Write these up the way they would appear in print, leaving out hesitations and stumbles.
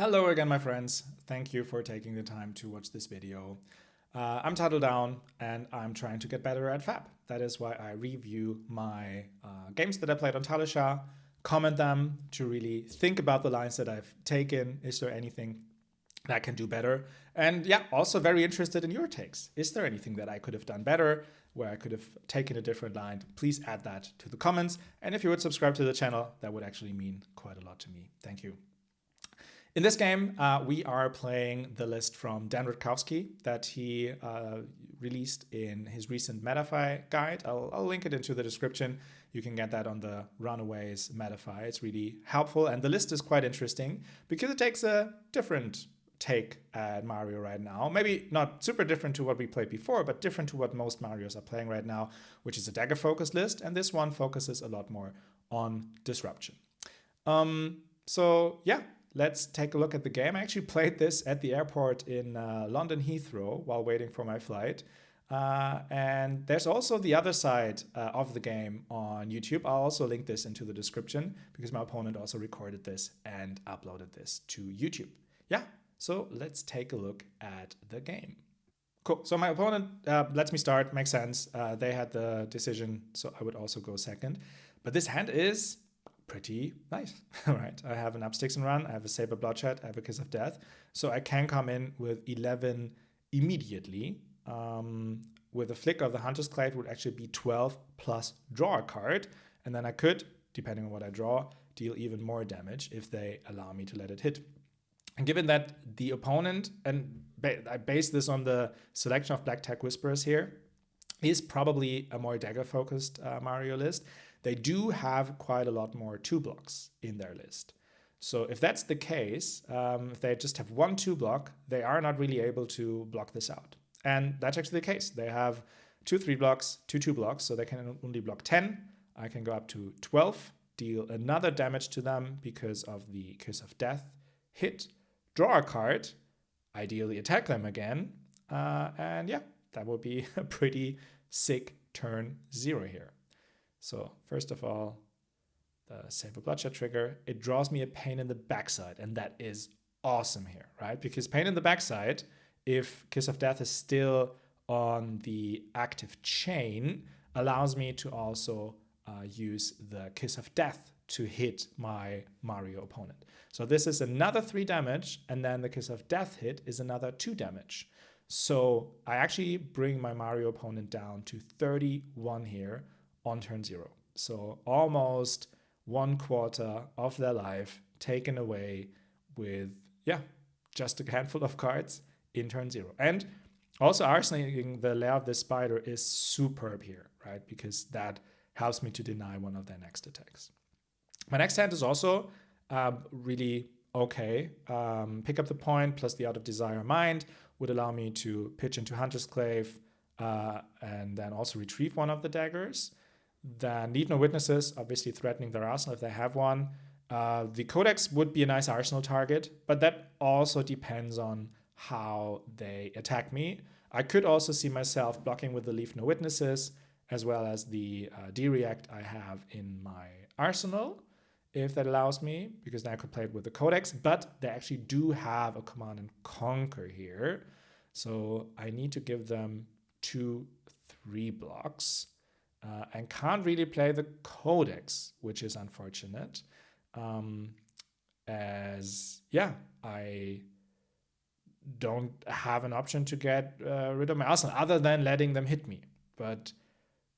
Hello again, my friends. Thank you for taking the time to watch this video. I'm Tuttle Down and I'm trying to get better at FaB. That is why I review my games that I played on Talisha, comment them to really think about the lines that I've taken. Is there anything that I can do better? And yeah, also very interested in your takes. Is there anything that I could have done better, where I could have taken a different line? Please add that to the comments. And if you would subscribe to the channel, that would actually mean quite a lot to me. Thank you. In this game, we are playing the list from Dan Rutkowski that he released in his recent MetaFi guide. I'll link it into the description. You can get that on the Runaways MetaFi. It's really helpful, and the list is quite interesting because it takes a different take at Mario right now. Maybe not super different to what we played before, but different to what most Marios are playing right now, which is a dagger-focused list, and this one focuses a lot more on disruption. So yeah, let's take a look at the game. I actually played this at the airport in London Heathrow while waiting for my flight. And there's also the other side of the game on YouTube. I'll also link this into the description because my opponent also recorded this and uploaded this to YouTube. Yeah, so let's take a look at the game. Cool. So my opponent lets me start. Makes sense. They had the decision, so I would also go second. But this hand is pretty nice. All right, I have an up sticks and run, I have a Saber Bloodshed, I have a Kiss of Death, so I can come in with 11 immediately. With a flick of the Hunter's Clave would actually be 12 plus draw a card, and then I could, depending on what I draw, deal even more damage if they allow me to let it hit. And given that the opponent, and I base this on the selection of Black Tech Whisperers here, is probably a more dagger-focused Mario list. They do have quite a lot more 2-blocks in their list. So if that's the case, if they just have one 2-block, they are not really able to block this out. And that's actually the case. They have 2 3-blocks, 2 2-blocks, so they can only block 10. I can go up to 12, deal another damage to them because of the Kiss of Death hit, draw a card, ideally attack them again, and yeah, that would be a pretty sick turn 0 here. So first of all, the Saber Bloodshed trigger, it draws me a pain in the backside, and that is awesome here, right? Because pain in the backside, if Kiss of Death is still on the active chain, allows me to also use the Kiss of Death to hit my Mario opponent. So this is another 3 damage, and then the Kiss of Death hit is another 2 damage. So I actually bring my Mario opponent down to 31 here on turn 0. So almost 1/4 of their life taken away with, yeah, just a handful of cards in turn 0. And also arsonating the Lair of the Spider is superb here, right? Because that helps me to deny one of their next attacks. My next hand is also really okay. Pick up the point plus the Out of Desire Mind would allow me to pitch into Hunter's Clave and then also retrieve one of the daggers. Then Leave No Witnesses, obviously threatening their arsenal if they have one. The codex would be a nice arsenal target, but that also depends on how they attack me. I could also see myself blocking with the Leave No Witnesses, as well as the D-React I have in my arsenal, if that allows me, because then I could play it with the codex, but they actually do have a Command and Conquer here. So I need to give them 2 3-blocks. And can't really play the codex, which is unfortunate. As, yeah, I don't have an option to get rid of my arsenal other than letting them hit me. But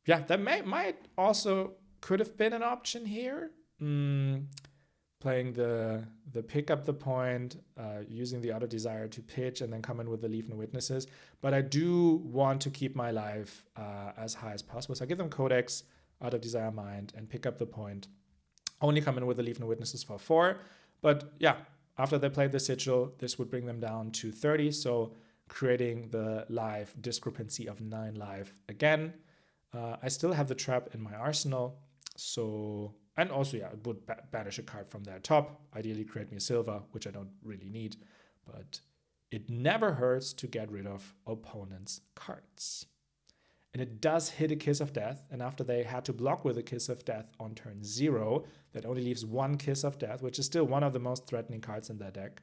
yeah, that might also could have been an option here. Playing the pick up the point, using the Out of Desire to pitch and then come in with the Leave No Witnesses. But I do want to keep my life as high as possible. So I give them Codex, Out of Desire Mind, and pick up the point. Only come in with the Leave No Witnesses for 4. But yeah, after they played the Sigil, this would bring them down to 30. So creating the life discrepancy of 9 life again. I still have the trap in my arsenal. So... And also, yeah, it would banish a card from their top, ideally create me a silver, which I don't really need, but it never hurts to get rid of opponents' cards. And it does hit a Kiss of Death, and after they had to block with a Kiss of Death on turn 0, that only leaves 1 Kiss of Death, which is still one of the most threatening cards in their deck.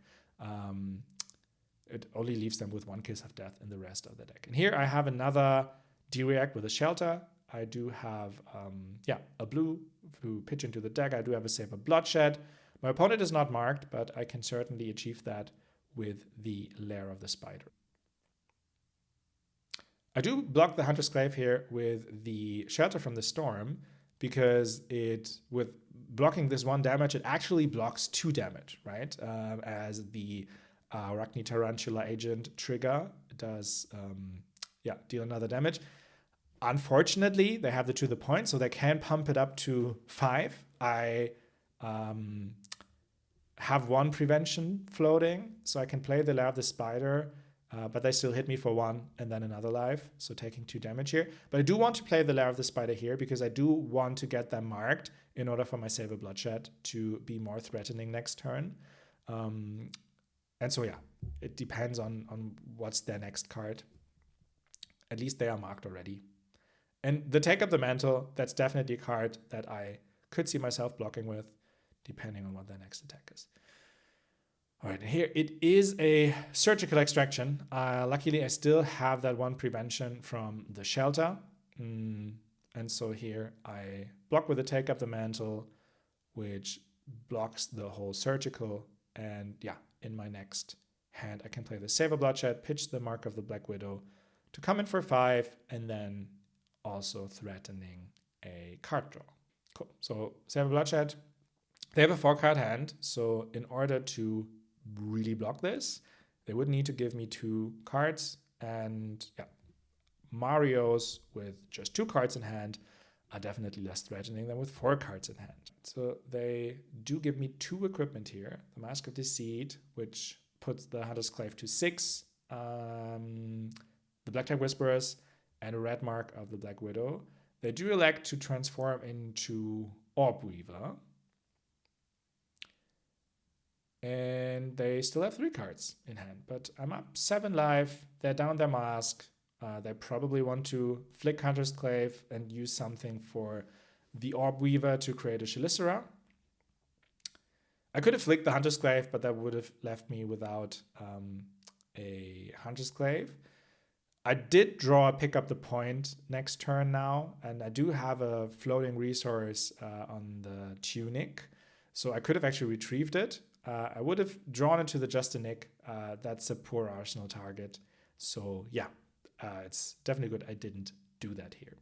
it only leaves them with one Kiss of Death in the rest of the deck. And here I have another D-React with a Shelter. I do have, a blue who pitch into the deck. I do have a Saber Bloodshed. My opponent is not marked, but I can certainly achieve that with the Lair of the Spider. I do block the Hunter's Clave here with the Shelter from the Storm, because with blocking this 1 damage, it actually blocks 2 damage, right? As the Arakni Tarantula Agent trigger does, deal another damage. Unfortunately, they have the To The Point, so they can pump it up to 5. I have 1 prevention floating, so I can play the Lair of the Spider, but they still hit me for 1 and then another life, so taking 2 damage here. But I do want to play the Lair of the Spider here because I do want to get them marked in order for my Saber Bloodshed to be more threatening next turn. And so, it depends on what's their next card. At least they are marked already. And the Take Up the Mantle, that's definitely a card that I could see myself blocking with, depending on what their next attack is. All right, here it is a Surgical Extraction. Luckily, I still have that 1 prevention from the Shelter. And so here I block with the Take Up the Mantle, which blocks the whole Surgical. And in my next hand, I can play the Saber Bloodshed, pitch the Mark of the Black Widow to come in for 5, and then also threatening a card draw. Cool. So Saber Bloodshed, they have a 4-card hand. So in order to really block this, they would need to give me 2 cards. And Mario's with just 2 cards in hand are definitely less threatening than with 4 cards in hand. So they do give me 2 equipment here. The Mask of Deceit, which puts the Hunter's Clave to 6. The Black-Type Whisperers, and a red mark of the Black Widow. They do elect to transform into Orb Weaver. And they still have 3 cards in hand, but I'm up 7 life. They're down their mask. They probably want to flick Hunter's Clave and use something for the Orb Weaver to create a Chelicera. I could have flicked the Hunter's Clave, but that would have left me without a Hunter's Clave. I did draw a Pick Up the Point next turn now, and I do have a floating resource on the Tunic, so I could have actually retrieved it. I would have drawn it to the Justinic. That's a poor Arsenal target, so it's definitely good I didn't do that here.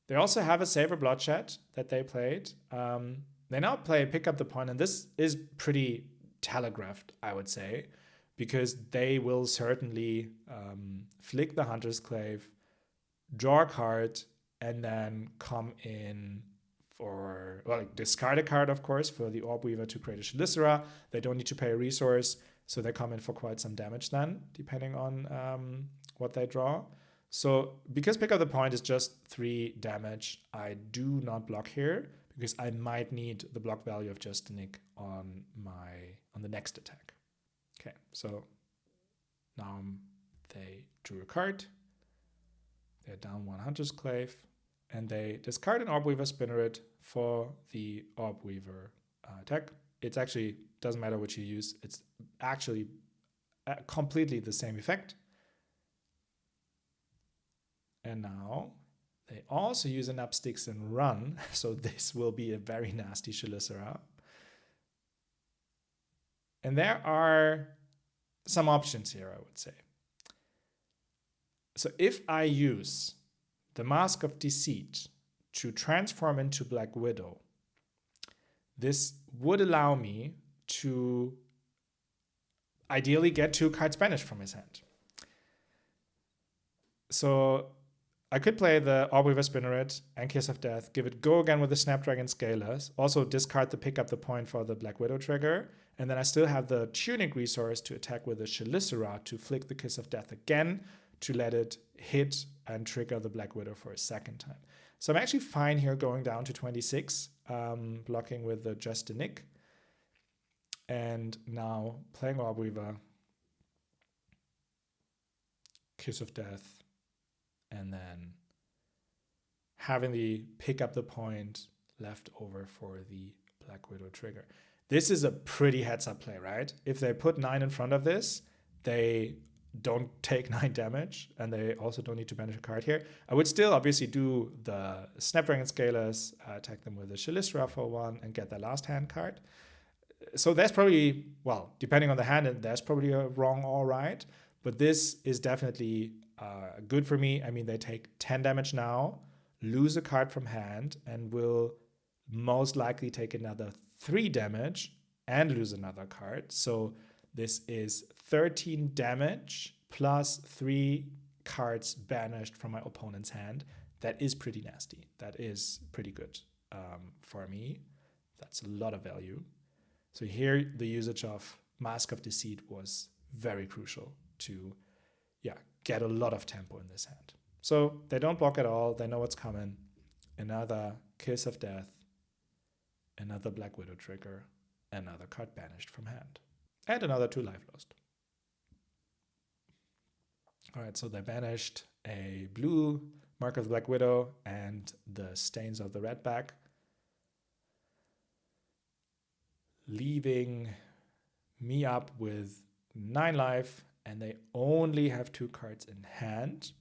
They also have a Saber Bloodshed that they played. They now play Pick Up the Point, and this is pretty telegraphed, I would say, because they will certainly flick the Hunter's Clave, draw a card, and then come in for, discard a card, of course, for the Orb Weaver to create a Chelicera. They don't need to pay a resource, so they come in for quite some damage then, depending on what they draw. So because Pick Up the Point is just 3 damage, I do not block here, because I might need the block value of Justinic on the next attack. Okay, so now they drew a card. They're down 1 Hunter's Clave, and they discard an Orb Weaver Spinneret for the Orb Weaver attack. It actually doesn't matter what you use. It's actually completely the same effect. And now they also use an Up Sticks and Run, so this will be a very nasty Chelicera. And there are some options here, I would say. So if I use the Mask of Deceit to transform into Black Widow, this would allow me to ideally get 2 cards banished from his hand. So I could play the Orb Weaver Spinneret and Kiss of Death, give it go again with the Snapdragon Scalers, also discard the Pick Up the Point for the Black Widow trigger, and then I still have the Tunic resource to attack with the Chelicera to flick the Kiss of Death again to let it hit and trigger the Black Widow for a second time. So I'm actually fine here going down to 26, blocking with the Justinic, and now playing Orb Weaver, Kiss of Death, and then having the Pick Up the Point left over for the Black Widow trigger. This is a pretty heads-up play, right? If they put 9 in front of this, they don't take 9 damage, and they also don't need to banish a card here. I would still obviously do the Snapdragon Scalers, attack them with a Shalisra for 1, and get their last hand card. So there's probably, well, depending on the hand, there's probably a wrong or right, but this is definitely good for me. I mean, they take 10 damage now, lose a card from hand, and will most likely take another 3 damage and lose another card. So this is 13 damage plus 3 cards banished from my opponent's hand. That is pretty nasty. That is pretty good for me. That's a lot of value. So here the usage of Mask of Deceit was very crucial to get a lot of tempo in this hand. So they don't block at all. They know what's coming. Another Kiss of Death, another Black Widow trigger, another card banished from hand, and another 2 life lost. All right, so they banished a blue Mark of the Black Widow and the Stains of the Redback, leaving me up with 9 life, and they only have 2 cards in hand,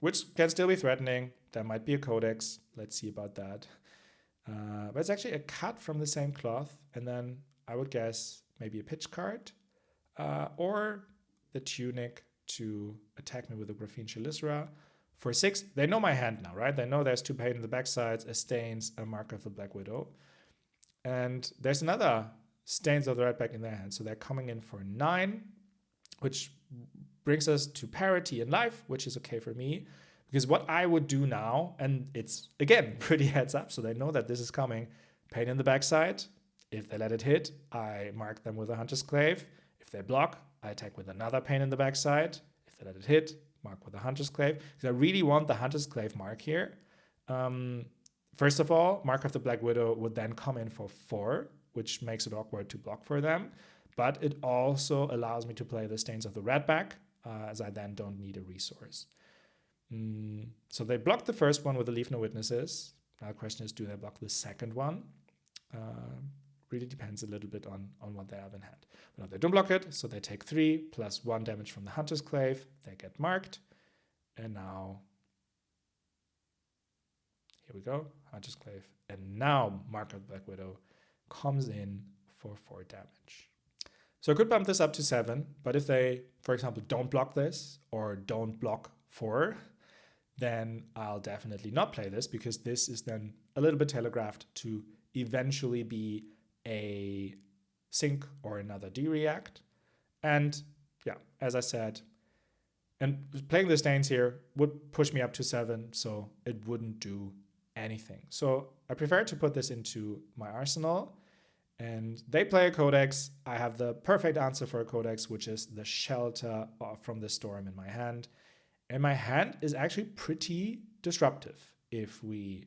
which can still be threatening. There might be a codex. Let's see about that. But it's actually a cut from the same cloth, and then I would guess maybe a pitch card or the tunic to attack me with a Graphene Shalisra. For 6, they know my hand now, right? They know there's 2 pain in the backsides, a Stains, a Mark of the Black Widow. And there's another Stains of the Redback in their hand. So they're coming in for 9, which brings us to parity in life, which is okay for me. Because what I would do now, and it's, again, pretty heads up, so they know that this is coming, pain in the backside. If they let it hit, I mark them with a Hunter's Clave. If they block, I attack with another pain in the backside. If they let it hit, mark with a Hunter's Clave. Because I really want the Hunter's Clave mark here. First of all, Mark of the Black Widow would then come in for 4, which makes it awkward to block for them. But it also allows me to play the Stains of the Redback, as I then don't need a resource. So they blocked the first one with the Leave No Witnesses. Now the question is, do they block the second one? Really depends a little bit on what they have in hand. But no, they don't block it, so they take 3 plus 1 damage from the Hunter's Clave. They get marked. And now, here we go, Hunter's Clave. And now Mark of the Black Widow comes in for 4 damage. So I could bump this up to 7, but if they, for example, don't block this or don't block 4, then I'll definitely not play this, because this is then a little bit telegraphed to eventually be a sync or another D-react. And yeah, as I said, and playing the Stains here would push me up to 7, so it wouldn't do anything. So I prefer to put this into my arsenal. And they play a codex. I have the perfect answer for a codex, which is the Shelter from the Storm in my hand. And my hand is actually pretty disruptive if we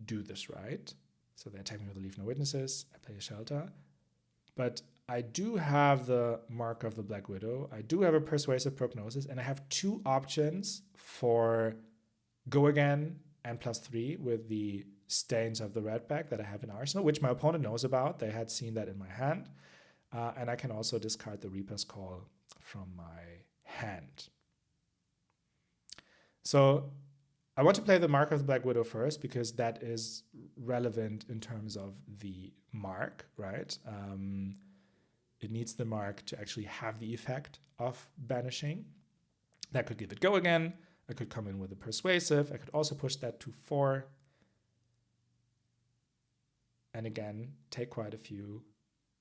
do this right. So they attack me with the Leave No Witnesses. I play a Shelter. But I do have the Mark of the Black Widow. I do have a Persuasive Prognosis. And I have 2 options for Go Again and +3 with the Stains of the Redback that I have in Arsenal, which my opponent knows about. They had seen that in my hand. And I can also discard the Reaper's Call from my hand. So I want to play the Mark of the Black Widow first, because that is relevant in terms of the mark, right? It needs the mark to actually have the effect of banishing. That could give it Go Again. I could come in with a Persuasive. I could also push that to 4. And again, take quite a few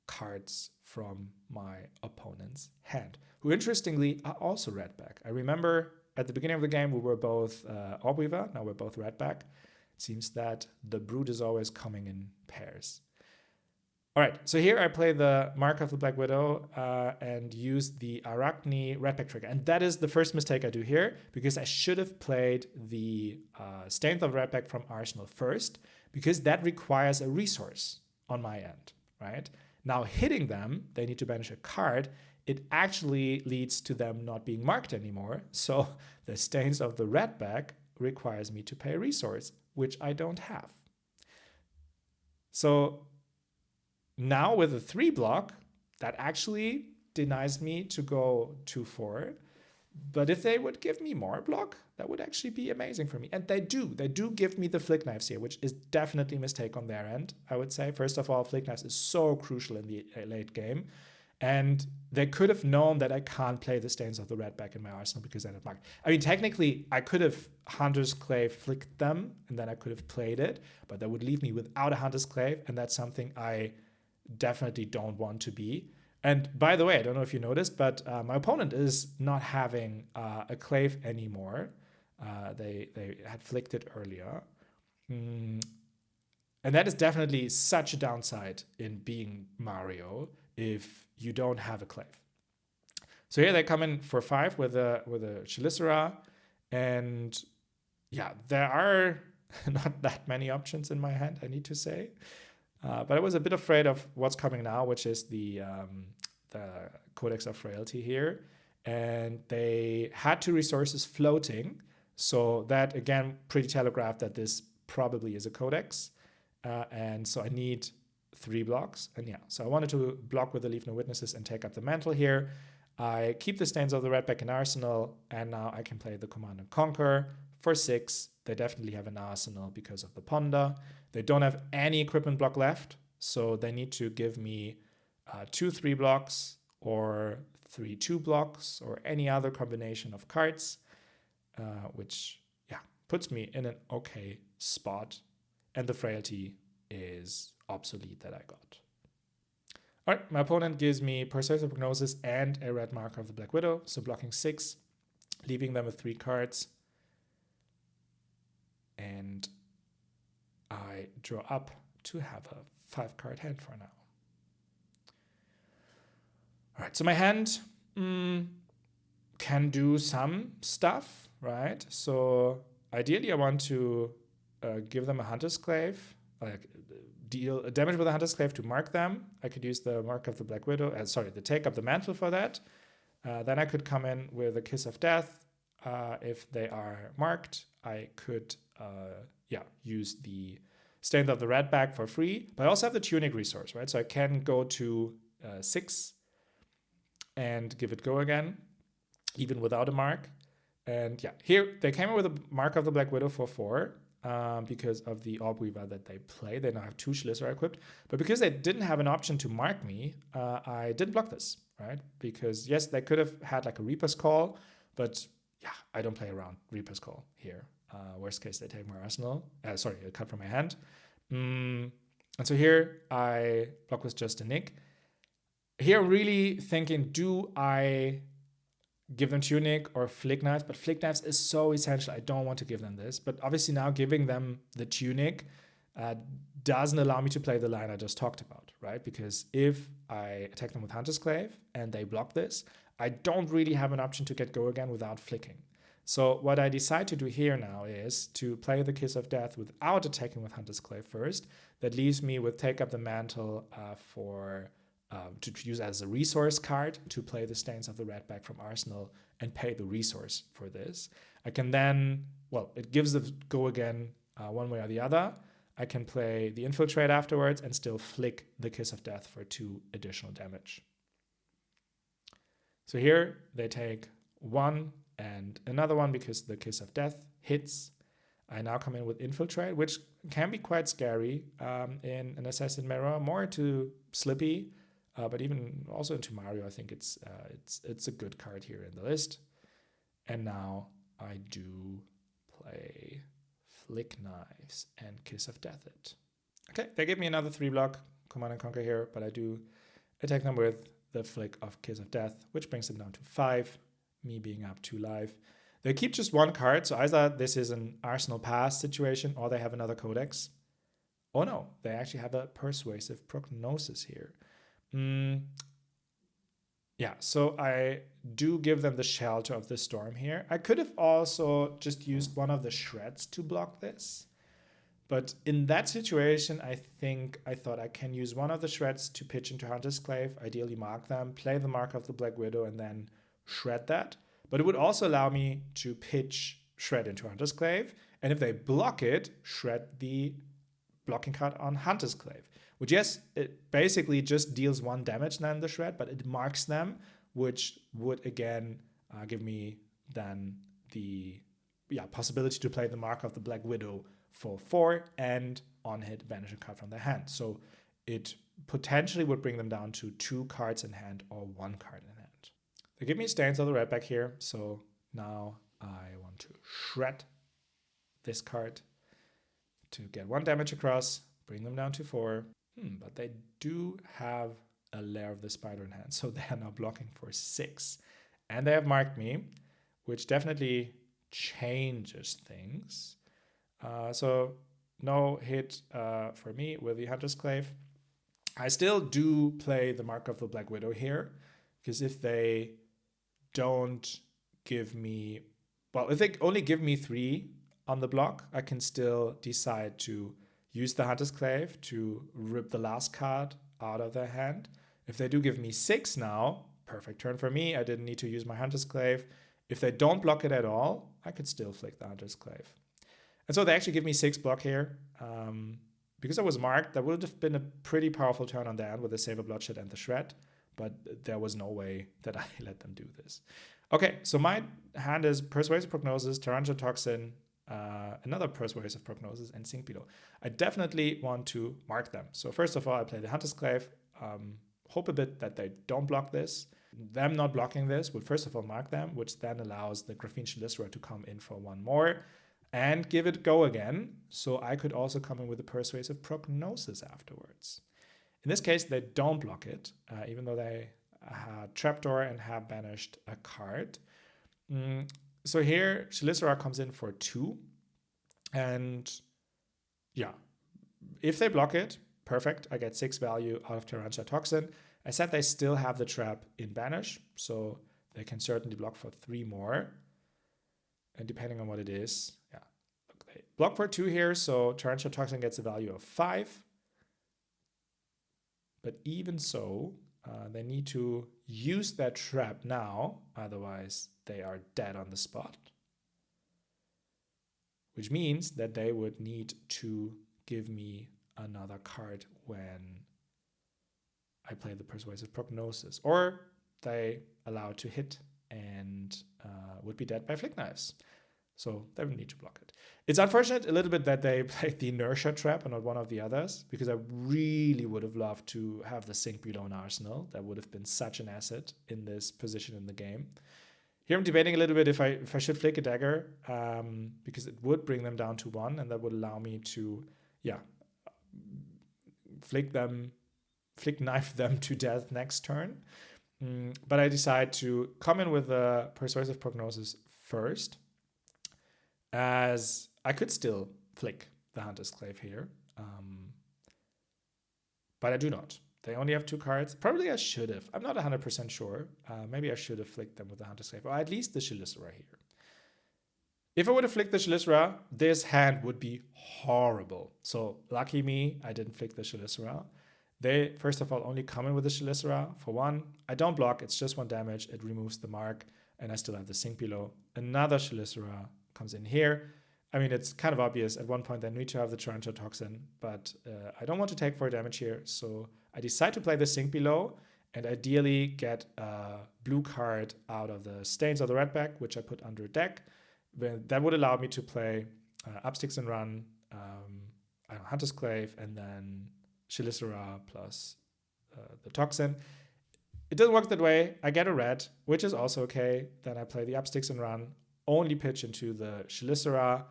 cards from my opponent's hand, who interestingly are also Redback. I remember at the beginning of the game, we were both Orbweaver. Now we're both Redback. It seems that the Brood is always coming in pairs. All right, so here I play the Mark of the Black Widow and use the Arakni Redback trigger. And that is the first mistake I do here, because I should have played the Stains of Redback from Arsenal first, because that requires a resource on my end, right? Now hitting them, they need to banish a card. It actually leads to them not being marked anymore. So the Stains of the Redback requires me to pay a resource, which I don't have. So now with a 3 block, that actually denies me to go 2-4. But if they would give me more block, that would actually be amazing for me. And they do. They do give me the flick knives here, which is definitely a mistake on their end, I would say. First of all, flick knives is so crucial in the late game. And they could have known that I can't play the Stains of the Redback in my arsenal because I don't mark. I mean, technically, I could have Hunter's Clave flicked them, and then I could have played it, but that would leave me without a Hunter's Clave, and that's something I definitely don't want to be. And by the way, I don't know if you noticed, but my opponent is not having a Clave anymore. They had flicked it earlier. And that is definitely such a downside in being Mario if you don't have a Clave. So here they come in for 5 with a Chelicera. And yeah, there are not that many options in my hand, I need to say. But I was a bit afraid of what's coming now, which is the Codex of Frailty here. And they had 2 resources floating. So that, again, pretty telegraphed that this probably is a Codex. And so I need 3 blocks. And yeah, so I wanted to block with the Leave No Witnesses and take up the mantle here. I keep the Stains of the Redback in arsenal. And now I can play the Command and Conquer for 6. They definitely have an arsenal because of the Ponder. They don't have any equipment block left, so they need to give me 2 3 blocks or 3 2 blocks or any other combination of cards, which yeah puts me in an okay spot. And the Frailty is obsolete that I got. All right, my opponent gives me Persuasive Prognosis and a red marker of the Black Widow, so blocking 6, leaving them with 3 cards. And I draw up to have a 5-card hand for now. All right, so my hand can do some stuff, right? So ideally I want to give them a Hunter's Clave, like deal damage with a Hunter's Clave to mark them. I could use the Mark of the Black Widow, the Take Up the Mantle for that. Then I could come in with a Kiss of Death. If they are marked, I could use the Stains of the Redback for free, but I also have the Tunic resource, right? So I can go to 6 and give it go again, even without a mark. And yeah, here they came in with a Mark of the Black Widow for 4 because of the Orb Weaver that they play. They now have 2 Chelicera equipped, but because they didn't have an option to mark me, I didn't block this, right? Because yes, they could have had like a Reaper's Call, but yeah, I don't play around Reaper's Call here. Worst case, they take my arsenal. A cut from my hand. And so here I block with just a Nick. Here really thinking, do I give them Tunic or Flick Knives? But Flick Knives is so essential. I don't want to give them this. But obviously now giving them the Tunic doesn't allow me to play the line I just talked about, right? Because if I attack them with Hunter's Clave and they block this, I don't really have an option to get go again without flicking. So what I decide to do here now is to play the Kiss of Death without attacking with Hunter's Clave first. That leaves me with Take Up the Mantle to use as a resource card to play the Stains of the Redback from Arsenal and pay the resource for this. I can then, it gives the go again one way or the other. I can play the Infiltrate afterwards and still flick the Kiss of Death for 2 additional damage. So here they take 1 and another one because the Kiss of Death hits. I now come in with Infiltrate, which can be quite scary in an Assassin Mirror, more into Slippy, but even also into Mario. I think it's a good card here in the list. And now I do play Flick Knives and Kiss of Death it. Okay, they give me another 3 block Command and Conquer here, but I do attack them with the Flick of Kiss of Death, which brings them down to 5. Me being up 2 life. They keep just 1 card, so either this is an Arsenal Pass situation or they have another Codex. Oh no, they actually have a Persuasive Prognosis here. Yeah, so I do give them the Shelter of the Storm here. I could have also just used one of the Shreds to block this. But in that situation, I thought I can use one of the Shreds to pitch into Hunter's Clave, ideally mark them, play the Mark of the Black Widow, and then shred that. But it would also allow me to pitch Shred into Hunter's Clave, and if they block it, shred the blocking card on Hunter's Clave, which, yes, it basically just deals 1 damage then the shred, but it marks them, which would again give me then the possibility to play the Mark of the Black Widow for 4 and on hit banish a card from their hand. So it potentially would bring them down to 2 cards in hand or 1 card in hand. They give me Stains of the Redback here, so now I want to shred this card to get 1 damage across, bring them down to 4. But they do have a Lair of the Spider in hand, so they are now blocking for 6. And they have marked me, which definitely changes things. So no hit for me with the Hunter's Clave. I still do play the Mark of the Black Widow here, because if they don't give me, well, if they only give me 3 on the block, I can still decide to use the Hunter's Clave to rip the last card out of their hand. If they do give me 6 now, perfect turn for me. I didn't need to use my Hunter's Clave. If they don't block it at all, I could still flick the Hunter's Clave. And so they actually give me 6 block here. Because I was marked, that would have been a pretty powerful turn on their end with the Save a Bloodshed and the Shred, but there was no way that I let them do this. Okay, so my hand is Persuasive Prognosis, Tarantula Toxin, another Persuasive Prognosis, and Sink Below. I definitely want to mark them. So first of all, I play the Hunter's Clave, hope a bit that they don't block this. Them not blocking this would first of all mark them, which then allows the Graphene Chelicera to come in for 1 more and give it go again. So I could also come in with a Persuasive Prognosis afterwards. In this case, they don't block it, even though they had Trapdoor and have banished a card. So here, Chelicera comes in for 2. And yeah, if they block it, perfect. I get 6 value out of Tarantula Toxin. I said they still have the trap in banish, so they can certainly block for 3 more. And depending on what it is, yeah, look, they block for 2 here, so Tarantula Toxin gets a value of 5. But even so, they need to use that trap now, otherwise they are dead on the spot. Which means that they would need to give me another card when I play the Persuasive Prognosis. Or they allow it to hit and would be dead by Flick Knives. So they would need to block it. It's unfortunate a little bit that they played the Inertia Trap and not one of the others, because I really would have loved to have the Sink Below in Arsenal. That would have been such an asset in this position in the game. Here I'm debating a little bit if I should flick a dagger, because it would bring them down to 1, and that would allow me to, flick knife them to death next turn. But I decide to come in with a Persuasive Prognosis first, as I could still flick the Hunter's Clave here, but I do not. They only have 2 cards. Probably I should have. I'm not 100% sure. Maybe I should have flicked them with the Hunter's Clave, or at least the Chelicera here. If I would have flicked the Chelicera, this hand would be horrible. So lucky me, I didn't flick the Chelicera. They, first of all, only come in with the Chelicera for 1. I don't block. It's just 1 damage. It removes the mark, and I still have the Sink Below. Another Chelicera comes in here. I mean, it's kind of obvious. At one point, they need to have the Tarantula Toxin, but I don't want to take 4 damage here, so I decide to play the Sink Below and ideally get a blue card out of the Stains of the Redback, which I put under deck. That would allow me to play Upsticks and Run, Hunter's Clave, and then Chelicera plus the Toxin. It doesn't work that way. I get a red, which is also okay. Then I play the Upsticks and Run, only pitch into the Chelicera,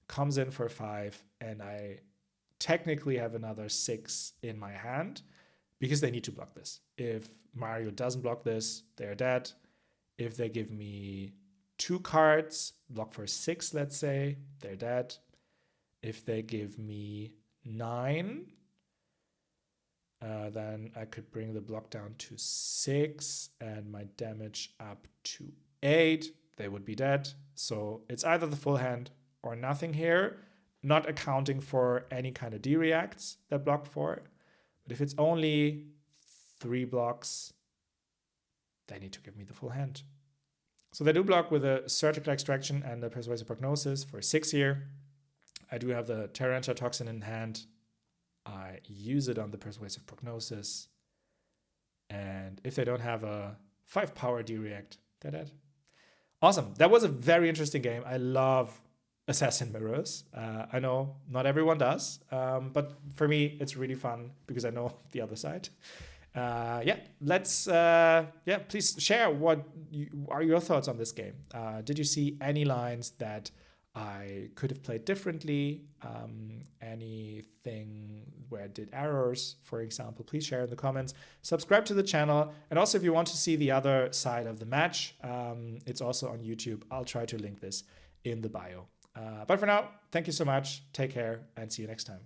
comes in for 5, and I technically have another 6 in my hand because they need to block this. If Mario doesn't block this, they're dead. If they give me 2 cards, block for 6, let's say, they're dead. If they give me 9, then I could bring the block down to 6 and my damage up to 8. They would be dead. So it's either the full hand or nothing here, not accounting for any kind of D-reacts that block for it. But if it's only 3 blocks, they need to give me the full hand. So they do block with a Surgical Extraction and a Persuasive Prognosis for 6 here. I do have the Tarantula Toxin in hand. I use it on the Persuasive Prognosis. And if they don't have a 5 power D-React, they're dead. Awesome. That was a very interesting game. I love Assassin Mirrors. I know not everyone does, but for me, it's really fun because I know the other side. Please share what are your thoughts on this game. Did you see any lines that I could have played differently? Anything where I did errors, for example, please share in the comments. Subscribe to the channel. And also, if you want to see the other side of the match, it's also on YouTube. I'll try to link this in the bio. But for now, thank you so much. Take care and see you next time.